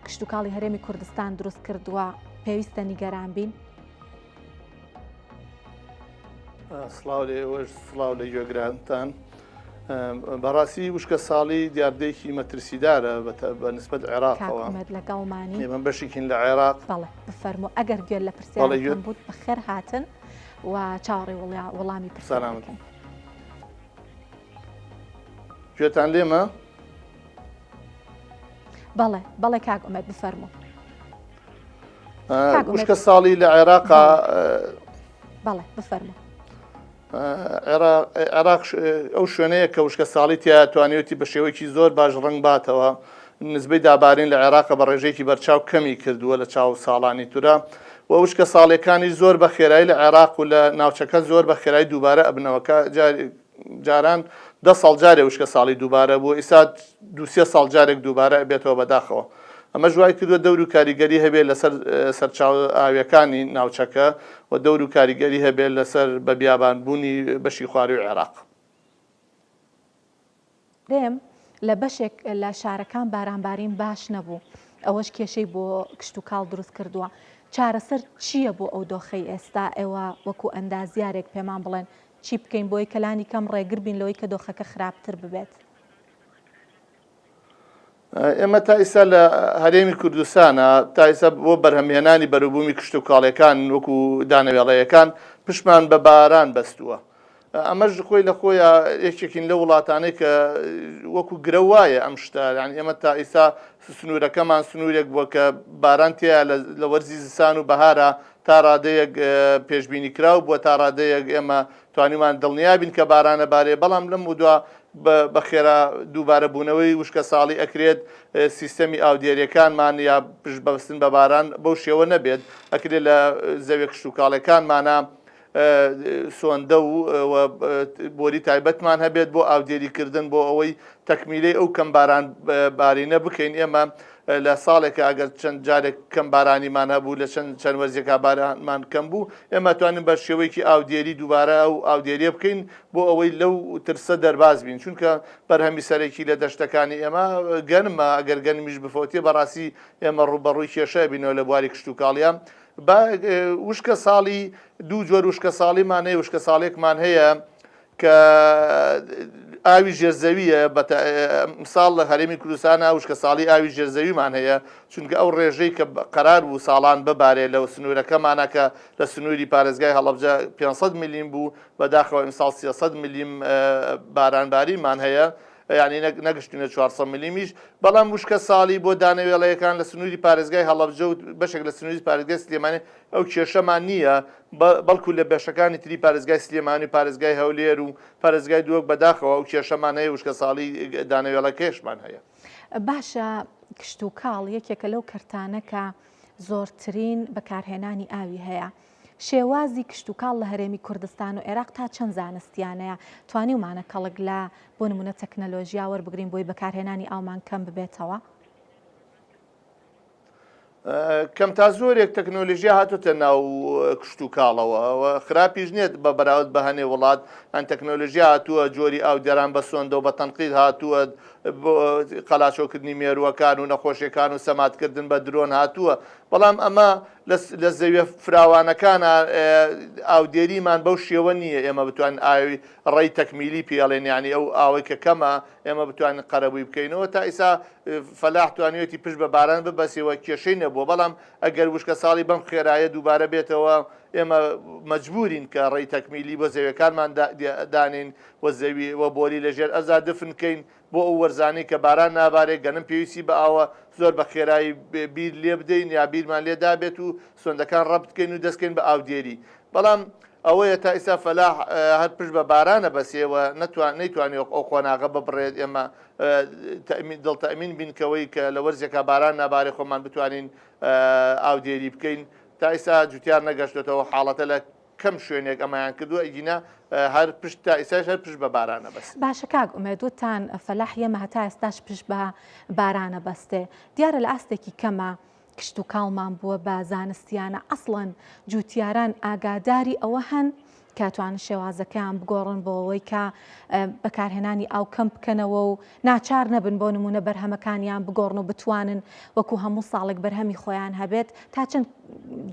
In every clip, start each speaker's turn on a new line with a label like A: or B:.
A: کشتتوکاڵی هەرێمی کوردستان دروست کردووە پێویستە نیگەران بین؟
B: سڵاو لێ ئێوەش سڵاو لە گوێگرانتان. بەڕاستی وشکە ساڵی دیاردەیەکی مەترسیدارە بە نسبەت عێراقەوە
A: لەگەڵمانی
B: ئێمە بەشێکین لە عێراق.
A: بەڵێ بفەرمو ئەگەر گوێ لە پرسیارەکەم بوو بەخێر هاتن و چاوەڕێ وەڵامی پرسیارەکەن.
B: گوێتان لێمە؟
A: بەڵێ بەڵێ کاک ئومێد بفەرمو.
B: وشکە ساڵی لە عێراقا
A: بەڵێ بفەرمو.
B: عێراق ئەو شوێنەیە کە وشکە ساڵی تیا توانێتی بە شێوەیەکی زۆر باش ڕنگ باتەوە. نسبەی دابارین لە عێراقە بە ڕێژەیەکی بەرچاو کەمی کردووە لە چاو ساڵانی تورە و وشکە ساڵەکانی زۆر بە خێرایی لە عێراق و لە ناوچەکە زۆر بە خێرایی دووبارە ئەبنەوەکە جاران 10 ساڵ جارێ وشکە ساڵی دووبارە بوو، ئێستا 2-3 ساڵ جارێک دووبارە ئەبێتەوە بەداخەوە. ئەمە ژوای کردووە دەور و کاریگەری هەبێت لەسەر سەرچاو ئاویەکانی ناوچەکە و دەور و کاریگەری هەبێت لەسەر بە بیابانبوونی بەشی خواروی عێراق.
A: دێم لە بەشێک لە شارەکان بارانبارین باش نەبوو، ئەوەش کێشەی بۆ کشتتوکاڵ دروست کردووە. چارەسەر چییە بۆ ئەو دۆخەی ئێستا ئێوە وەکو ئەندازیارێک پێمان بڵێن چی بکەین بۆی کەلانی کەم ڕێگر بین لەوەی کە دۆخەکە خراپتر ببێت؟
B: ئێمە تا ئێستا لە هەرێمی کوردستانە تا ئێستا بۆ بەرهەمهێنانی بەروبوومی کشتتوکاڵەکان وەکو دانەوێڵەیەکان پشمان بە باران بەستووە. ئەمەش خۆی لە خۆیە یەکێکین لە وڵاتانەی کە وەکو گرە وایە ئەم شتە، یعنی ئێمە تا ئێستا سنوورەکەمان سنوورێک بووە کە باران تیا لە وەرزی زستان و بەهارە تا ڕادەیەک پێشبینی کراو بووە، تا ڕادەیەک ئێمە توانیمان دڵنیابین کە بارانە بارێ، بەڵام لەم ودا بە خێرا دووبارە بوونەوەی وشکە ساڵی ئەکرێت سیستەمی ئاودێریەکانمان یا پشت بەستن بە باران بەو شێوە نەبێت، ئەکرێت لە زەویە کشتتوکاڵەکانمانە سۆندە و بۆری تایبەتمان هەبێت بۆ ئاودێریکردن بۆ ئەوەی تەکمیلەی ئەو کەم باران بارینە بکەین. ئێمە لە ساڵێکە ئەگەر چەند جارێک کەم بارانیمان هەبوو لە چەند وەرزێکا بارانمان کەم بوو، ئێمە توانین بە شێوەیەکی ئاودێری دووبارە ئەو ئاودێریە بکەین بۆ ئەوەی لەو ترسە دەرباز بین، چونکە بەرهەمی سەرەکی لە دەشتەکانی ئێمە گەنمە، ئەگەر گەنمیش بفۆتێ بەڕاستی ئێمە ڕوبەڕووی کێشە بینەوە لە بواری کشتتوکاڵیان. وشکە ساڵی دوو جۆر وشکە ساڵیمان هەیە، وشکە ساڵێکمان هەیە کە ئاوی ژێرزەویە، مثال لە هەرێمی کوردستانە وشکە ساڵی ئاوی ژێرزەویمان هەیە، چونکە ئەو ڕێژەی کە قەرار بوو ساڵان ببارێ لەو سنوورەکەمانە کە لە سنووری پارێزگای هەڵەبجە 500 میلیم بوو، بەداخەوە ئیمساڵ 300 میلیم بارانباریمان هەیە، یعنی نەگەشتینە 400 میلیمیش. بەڵام وشکە ساڵی بۆ دانەوێڵەیەکان لە سنووری پارێزگای هەڵەبجە و بەشێک لە سنووری پارێزگای سلێمانی ئەو کێشەمان نییە، بەڵکو لە بەشەکانی تری پارێزگای سلێمانی، پارێزگای هەولێر و پارێزگای دووەک بەداخەوە ئەو کێشەمان هەیە، وشکە ساڵی دانەوێڵەکەشمان هەیە.
A: باشە کشتتوکاڵ یەکێکە لەو کەرتانە کە زۆرترین بەکارهێنانی ئاوی هەیە. شێوازی کشتتوکاڵ لە هەرێمی کوردستان و عێراق تا چەند زانستیانەیە توانیومانە کەڵک لە بۆ نمونە تەکنەلۆژیا وەربگرین بۆی بەکارهێنانی ئاومان کەم ببێتەوە؟
B: کەم تا زۆرێک تەکنۆلژیا هاتوتە ناو کشتتوکاڵەوە، خراپیش نیێت بە بەراورد بە هەنێ وڵات. ئەن تەکنۆلژیا هاتووە جۆری ئاودێران بە سۆندە و بە تەنقید هاتووە، قەلاچۆکردنی مێرووەکان و نەخۆشیەکان و سەماتکردن بە درۆن هاتووە، بەڵام ئەمە لە زەویە فراوانەکانە ئاودێریمان بەو شێوە نییە ئێمە بتوانین ئاوی ڕێی تەکمیلی پێڵێن، یعنی ئەو ئاوەی کە کەمە ئێمە بتوانین قەرەبووی بکەینەوە. تا ئێستا فەلاح توانێتی پشت بە باران ببەسێەوە، کێشەی نەبووە، بەڵام ئەگەر وشکە ساڵی بەم خێرایە دووبارە بێتەوە ئێمە مەجبورین کە ڕێی تەکمیلی بۆ زەویەکانمان دانین و زەوی وە بۆری لەژێر ئەزا دفنکەین بۆ ئەو وەرزانەی کە باران نابارێت گەنم پێویستی بە ئاوە زۆر بە خێرایی بیر لێ بدەین یا بیرمان لێدا بێت و سۆندەکان ڕەبتکەین و دەستکەین بە ئاودێری. بەڵام ئەوەیە تا ئێستا فەلاح هەر پشت بە بارانە بەسێەوە نەیتوانێت ئەو خۆناغە ببڕێت، ئێمە دڵتەمین بینکەوەی کە لە وەرزێکە باران نابارێ خۆمان بتوانین ئاودێری بکەین. تا ئێستا جوتیار نەگەشتێتەوە حاڵەتە لە کەم شوێنێک ئەمایان کردووە، ئیگینا هەر پشت تا ئێستاش هەر پشت بە بارانە بەست.
A: باشە کاک ئومێدوتان فەلاح ئێمە هەتا ئێستاش پشت بە بارانە بەستێ، دیارە لە ئاستێکی کەمە کشتتوکاڵمان بووە بە زانستیانە ئەسڵەن جوتیاران ئاگاداری ئەوە هەن کاتوان شێوازەکەیان بگۆڕن بۆ ئەوەی کە بەکارهێنانی ئاو کەم بکەنەوە و ناچار نەبن بۆ نمونە بەرهەمەکانیان بگۆڕن و بتوانن وەکو هەموو ساڵێک بەرهەمی خۆیان هەبێت تا چەند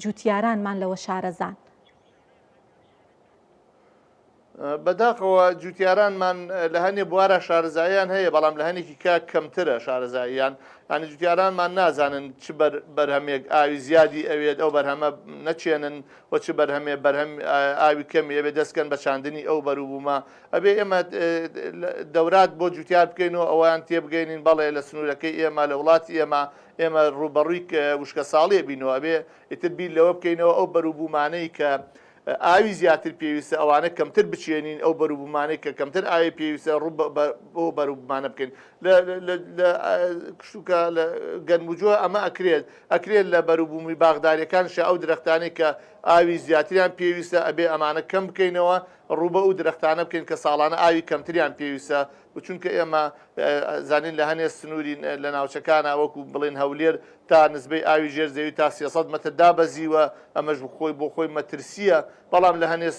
A: جوتیارانمان لەوە شارەزان.
B: بەداخەوە جوتیارانمان لە هەنێ بوارە شارەزاییان هەیە بەڵام لە هەنێکی کا کەمترە شارەزاییان ینی جوتیارانمان نازانن چ بەرهەمێک ئاوی زیادی ئەوێت ئەو بەرهەمە نەچێنن و چ بەرهەمێ بەرهەم ئاوی کەمی ئەبێ دەستکەن بە چاندنی ئەو بەروبوومە ئەبێ ئێمە دەورات بۆ جوتیار بکەینەوە ئەویان تێبگەینین بەڵێ لە سنوورەکەی ئێمە لە وڵاتی ئێمە ڕوبەڕووی وشکە ساڵیە بینەوە ئەبێ ئیتر بیر لەوە بکەینەوە ئەو بەروبوومانەی کە ئاوی زیاتر پێویستە ئەوانە کەمتر بچێنین ئەو بەروبوومانەی کە کەمتر ئاوی پێویستە بۆ بەروبوومانە بکەین لە کشتوکە لە گەنموجووە ئەمە ئەکرێت لە بەروبوومی باغداریەکان شە ئەو درەختانەی کە ئاوی زیاتریان پێویستە ئەبێ ئەمانە کەم بکەینەوە ڕوبە و درەختانە بکەین کە ساڵانە ئاوی کەمتریان پێویستە چونکە ئێمە زانین لە هەنێ سنووری لە ناوچەکانە وەکو بڵێن هەولێر تا نسبەی ئاوی ژێرزەوی تا 300 مەتر دابەزیوە ئەمەش خۆی بۆ خۆی مەترسیە بەڵام لە هەنێ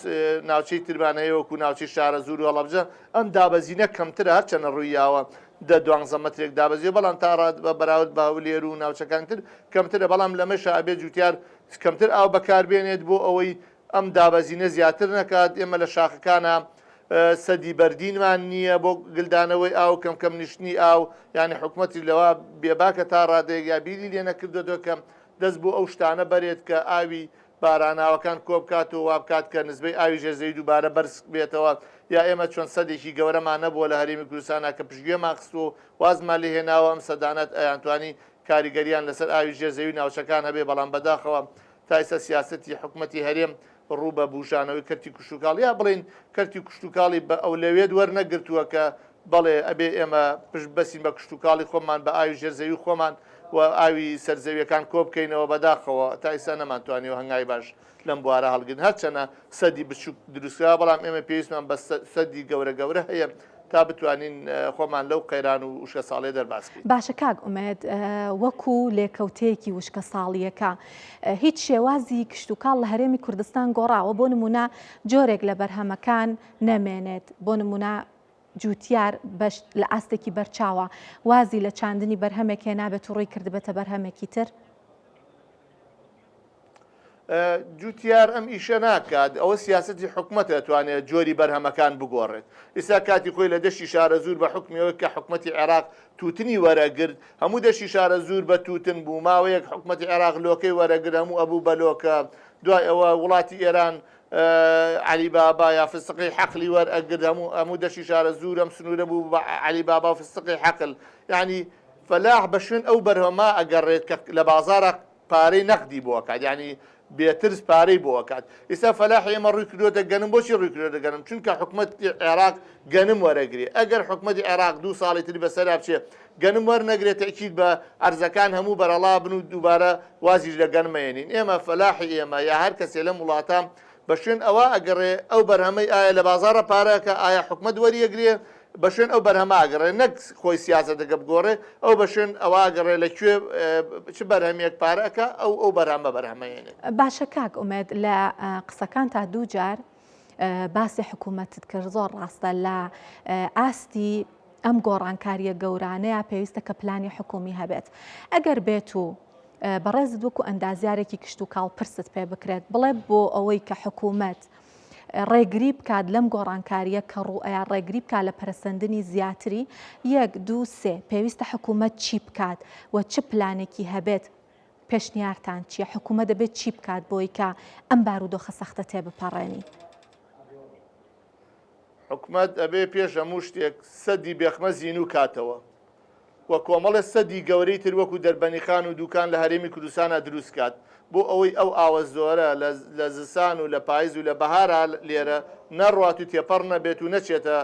B: ناوچەی تربانەیە وەکو ناوچەی شارە زوور و هەڵەبجە ئەم دابەزینە کەمترە هەرچەنە ڕوویاوە 12 مەترێک دابەزیێ بەڵام تا بە بەراورد بە هەولێر و ناوچەکانتر کەمترە بەڵام لەمەشە ئەبێ جوتیار کەمتر ئاو بەکاربێنێت بۆ ئەوەی ئەم دابەزینە زیاتر نەکات ئێمە لە شاخەکانە سەدی بەردینمان نییە بۆ گلدانەوەی ئاو کەم نیشتنی ئاو یعنی حکوومەتی لەوە بێباکە تا ڕادەیەک یا بیری لێ نەکردوەوە کەم دەست بۆ ئەو شتانە بەرێت کە ئاوی باراناوەکان کۆ بکات و وا بکات کە نسبەی ئاوی ژێرزەوی دووبارە بەرز بێتەوە یا ئێمە چۆن سەدێکی گەورەمان نەبووە لە هەرێمی کوردستانە کە پشتگوێمان خست و وازمان لێ هێناوە ئەم سەدانەت ئەیانتوانی کاریگەریان لەسەر ئاوی ژێرزەوی ناوچەکان هەبێ بەڵام بەداخەوە تا ئێستا سیاسەتی حکوومەتی هەرێم ڕوو بە بوشانەوەی کەرتی کوشتتوکاڵ یا بڵین کەرتی کوشتتوکاڵی بە ئەو لەوێت وەرنەگرتووە کە بەڵێ ئەبێ ئێمە پشت بەسین بە کوشتتوکاڵی خۆمان بە ئاوی ژێرزەوی خۆمان و ئاوی سەرزەویەکان کۆ بکەینەوە بەداخەوە تا ئێستا نەمانتوانیەوە هەنگای باش لەم بوارە هەڵگرن هەرچەنە سەدی بچووک دروستکرا بەڵام ئێمە پێویستمان بە سەدی گەورە هەیە تا بتوانین خۆمان لەو قەیران و وشکە ساڵێ دەرباسکەین.
A: باشە کاک ئومێد وەکو لێکەوتەیەکی وشکە ساڵیەکە هیچ شێوازی کشتتوکاڵ لە هەرێمی کوردستان گۆڕاوە بۆ نمونە جۆرێک لە بەرهەمەکان نەمێنێت بۆ نمونە جوتیار لە ئاستێکی بەرچاوە وازی لە چاندنی بەرهەمێک هێنابێت و ڕووی کردبێتە بەرهەمێکی تر.
B: جوتیار ئەم ئیشە ناکات ئەوە سیاسەتی حکوومەت دەتوانێت جۆری بەرهەمەکان بگۆڕێت ئێستا کاتی خۆی لە دەشتی شارە زوور بە حکمیەوە کە حکوومەتی عێراق تووتنی وەرەگرت هەموو دەشتی شارە زوور بە تووتن بوو ماوەیەک حکوومەتی عێراق لۆکەی وەرەگرت هەموو ئەبوو بەلۆکە دوای ئەوە وڵاتی ئێران علی بابا یا فستقی حەقلی وەرئەگرت هەموو دەشتی شارە زوور ئەم سنوورە بوو بە علی بابا و فستقی حەقل یعنی فەلاح بە شوێن ئەو بەرهەمە ئەگەڕێت کە لە بازارە پارەی نەقدی بۆ کات ینی بێترس پارەی بۆ کات ئێستا فەلاح ئێمە ڕووی کردوتە گەنم بۆچی ڕووی کردوتە گەنم چونکە حکوومەتی عێراق گەنم وەرەگرێ ئەگەر حکوومەتی عێراق 2 ساڵی تر بەسەرا بچێ گەنم وەرنەگرێت تەکید بە ئەرزەکان هەموو بەرەڵا بن و دووبارە وازیش لە گەنمەێنین ئێمە فەلاحی ئێمە یا هەر کەسێ لەم وڵاتە بە شوێن ئەوە ئەگەڕێ ئەو بەرهەمەی ئایا لە بازارە پارەکە ئایا حکوومەت وەریەگرێ بە شوێن ئەو بەرهەمە ئاگەڕێ نەک خۆی سیاسەت دەگە بگۆڕێ ئەو بە شوێن ئەوە ئاگەڕێ لەکوێ چ بەرهەمێک پارەکە ئەو بەرهەمە بەرهەمەیەنێ.
A: باشە کاک ئومێد لە قسەکان تا دوو جار باسی حکوومەتت کرد زۆر ڕاستە لە ئاستی ئەم گۆڕانکاریە گەورانەیە پێویستە کە پلانی حکومی هەبێت ئەگەر بێت و بەڕێزت وەکو ئەندازیارێکی کشتتوکاڵ پرست پێ بکرێت بڵێ بۆ ئەوەی کە حکوومەت ڕێگری بکات لەم گۆڕانکاریە کە ڕوئەیە ڕێگری بکات لە پەرسەندنی زیاتری 1 2 3 پێویستە حکوومەت چی بکات و چ پلانێکی هەبێت پێشنیارتان چیە حکوومەت دەبێت چی بکات بۆی کە ئەم بارودۆخە سەختە تێبپەڕێنی.
B: حکوومەت ئەبێ پێش هەموو شتێک سەدی بێخمە زین و کاتەوە وە کۆمەڵە سەدی گەورەی تر وەکو دەربەنیخان و دوکان لە هەرێمی کوردستانە دروست کات بۆ ئەوەی ئەو ئاوە زۆرە لە زستان و لە پاییز و لە بەهارە لێرە نەڕات و تێپەڕ نەبێت و نەچێتە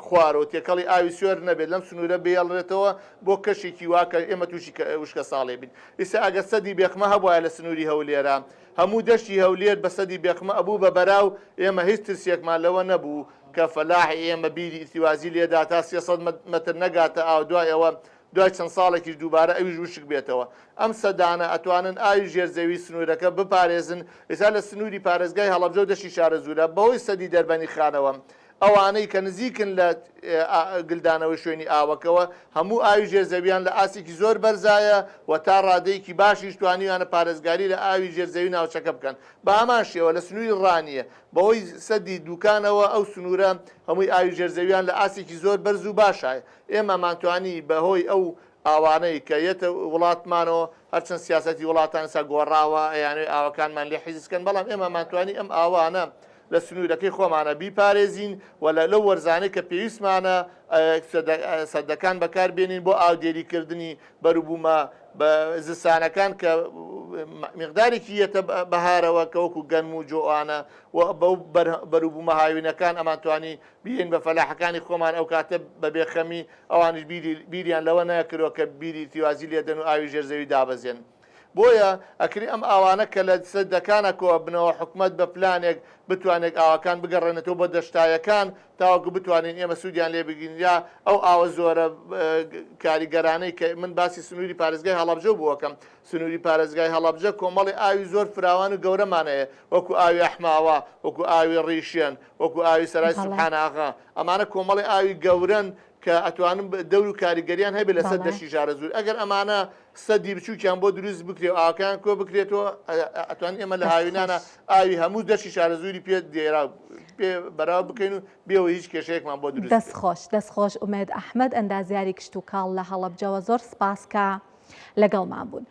B: خوارەوە تێکەڵی ئاوی سوێر نەبێت لەم سنوورە بێڵێتەوە بۆ کەشێکی واکە ئێمە تووشی وشکە ساڵێ بین ئێستا ئەگەر سەدی بێخمە هەبووە لە سنووری هەولێرە هەموو دەشتی هەولێر بە سەدی بێخمە ئەبوو بە بەراو ئێمە هیچ ترسێکمان لەوە نەبوو کە فەلاحی ئێمە بیری ئیتیوازی لێدا تا 300 مەتر نەگاتە ئاو دوای ئەوە دوای چەند ساڵێکی دووبارە ئەویش وشک بێتەوە. ئەم سەدانە ئەتوانن ئاوی ژێرزەوی سنوورەکە بپارێزن. ئێستا لە سنووری پارێزگای هەڵەبجە و دەشی شارەزوورە بەهۆی سەدی دەربەنی خانەوە ئەوانەی کە نزیکن لە گلدانەوەی شوێنی ئاوەکەوە هەموو ئاوی ژێرزەویان لە ئاسێکی زۆر بەرزایە و تا ڕادەیەکی باشیش توانیوانە پارێزگاری لە ئاوی ژێرزەوی ناوچەکە بکەن. بە هەمان شێوە لە سنووری ڕانیە بەهۆی سەدی دوکانەوە ئەو سنوورە هەمووی ئاوی ژێرزەویان لە ئاسێکی زۆر بەرز و باشایە. ئێمە مانتوانی بەهۆی ئەو ئاوانەی کە یەتە وڵاتمانەوە هەرچەند سیاسەتی وڵاتان سا گۆڕاوە یانوێ ئاوەکانمان لێ حیزکەن، بەڵام ئێمە مانتوانی ئەم ئاوانە لە سنوورەکەی خۆمانە بیپارێزین و لەو وەرزانەی کە پێویستمانە سەدەکان بەکاربێنین بۆ ئاودێریکردنی بەروبوومە بە زستانەکان کە مقدارێکی یەتە بەهارەوە کە وەکو گەنم و جۆوانە و بەو بەروبوومە هاوینەکان ئەمانتوانی بیرین بە فەلاحەکانی خۆمان ئەو کاتە بەبێخەمی ئەوانش بیریان لەوە نەکردەوە کە بیری تیوازی لێدەن و ئاوی ژێرزەوی دابەزێن. بۆیە ئەکری ئەم ئاوانە کە لە سەدەکانە کۆ بنەوە حکومت بە پلانێک بتوانێت ئاوەکان بگەڕێنێتەوە بۆ دەشتایەکان تاوەکو بتوانین ئێمە سوودیان لێ بگین یا ئەو ئاوە زۆرە کاریگەرانەی کە من باسی سنووری پارێزگای هەڵەبجە بووەکەم. سنووری پارێزگای هەڵەبجە کۆمەڵی ئاوی زۆر فراوان و گەورەمانەیە وەکو ئاوی ئەحماوە، وەکو ئاوی ڕیشێن، وەکو ئاوی سەرای سوبحاناغا. ئەمانە کۆمەڵی ئاوی گەورن کە ئەتوانم دەور و کاریگەریان هەبێت لەسەر دەشی شارەزوور. ئەگەر ئەمانە سەدی بچووکیان بۆ دروست بکرێت و ئاوەکان کۆ بکرێتەوە ئەتوانین ئێمە لە هاوینانە ئاوی هەموو دەشی شارەزووری پێ دێرا پێ بەراو بکەین و بێەوە هیچ کێشەیەکمان بۆ دروست.
A: دەستخۆش ئومێد ئەحمەد ئەندازیاری کشت و کاڵ لە هەڵەبجەوە زۆر سپاس کە لەگەڵمان بوون.